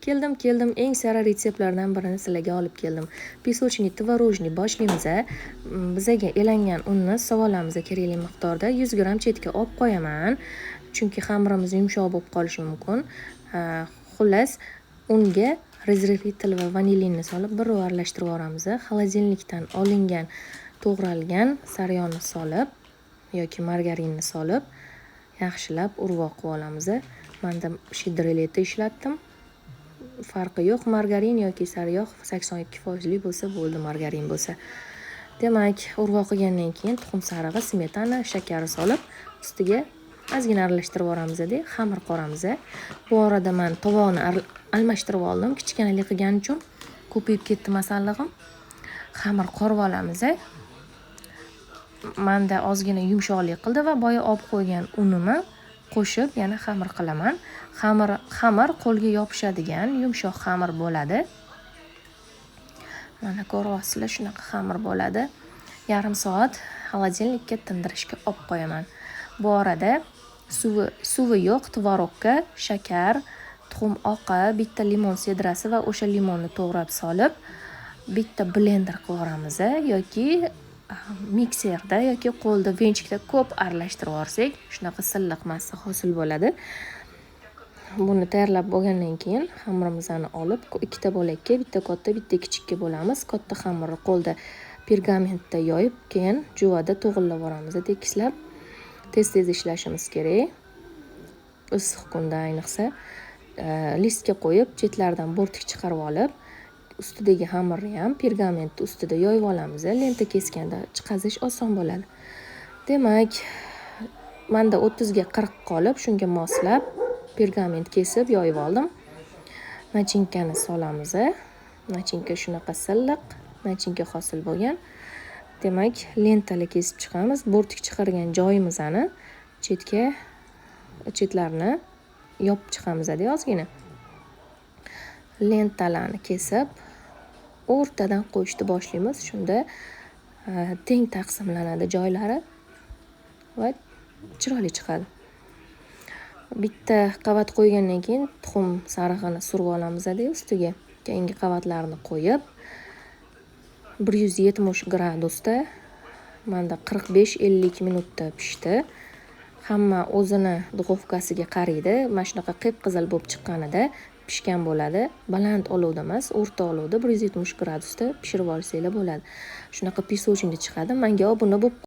Keldim, eng sara retseptlardan birini sizlarga olib keldim. Pisochnit tvorojniy boshlaymiz. Bizaga elangan unni sovolamiz kerakli miqdorda 100 gram chetga olib qo'yaman. Chunki xamirimiz yumshoq bo'lib qolishi mumkin. Xullas, unga razrefitl va vanilinni solib bir aralashtirib yuboramiz. Xolodilnikdan olingan to'g'ralgan saryonni solib yoki margarinni solib yaxshilab urvoq qilib olamiz. Menda shidreleti ishlatdim. Farqi yo'q, margarin yoki sariyog' 82% bo'lsa bo'ldi, margarin bo'lsa. Demak, urvoq qilgandan keyin tuxum sarig'i, smetana, shakar solib ustiga ozgina aralashtirib yuboramiz-da, xamir qoramiz. Bu orada men tovoqni almashtirib oldim, kichkinalik qilgani uchun ko'payib ketdi masallig'im. Xamir qorib olamiz. Menda ozgina yumshoqlik qildi va boya olib qo'ygan unimni qo'shib yana xamir qilaman. Xamir qo'lga yopishadigan yumshoq xamir bo'ladi. Mana ko'ryapsizlar, shunaqa xamir bo'ladi. Yarim soat xolodilnikka tindirishga olib qo'yaman. Bu orada suvi yo'q tvorogga shakar, tuxum oqi, bitta limon sedrasi va o'sha limonni to'g'rab solib, bitta blender qilib yuboramiz yoki mikserda yoki qo'lda venchikda ko'p aralashtirib yuborsak, shunaqa silliq massa hosil bo'ladi. Buni tayyorlab bo'lgandan keyin xamirimizni olib, ikkita bo'lakka, bitta katta, bitta kichikka bo'lamiz. Katta xamirni qo'lda pergamentda yoyib, keyin juvada to'g'irlab yuboramiz. Tekislab tez-tez ishlashimiz kerak. Issiq kunda ayniqsa listga qo'yib, chetlaridan bo'rttik chiqarib olib, ustidagi xamirni ham pergament ustida yoyib olamiz. Lenta keskanda chiqazish oson bo'ladi. Demak, menda 30 ga 40 qolib, shunga moslab pergament kesib yoyib oldim. Nachinkani solamiz. Nachinka shunaqa silliq, nachinka hosil bo'lgan. Demak, lentali kesib chiqamiz. Bo'rttik chiqargan joyimizni chetlarini yopib chiqamiz-da ozgina. Lentalarni kesib o'rtadan qo'yishni boshlaymiz. Shunda teng taqsimlanadi joylari va chiroyli chiqadi. Bitta qavat qo'ygandan keyin tuxum sarig'ini surib olamiz-da ustiga. Keyingi qavatlarni qo'yib 170 gradusda menda 45-50 minutda pishdi. Hamma o'zini duxovkasiga qaraydi. Mana shunaqa qip-qizil bo'lib chiqqanida pishgan bo'ladi. Baland olovda emas, o'rta olovda 170 gradusda pishirib olsanglar bo'ladi. Shunaqa pisochnit chiqadi. Menga obuna bo'lib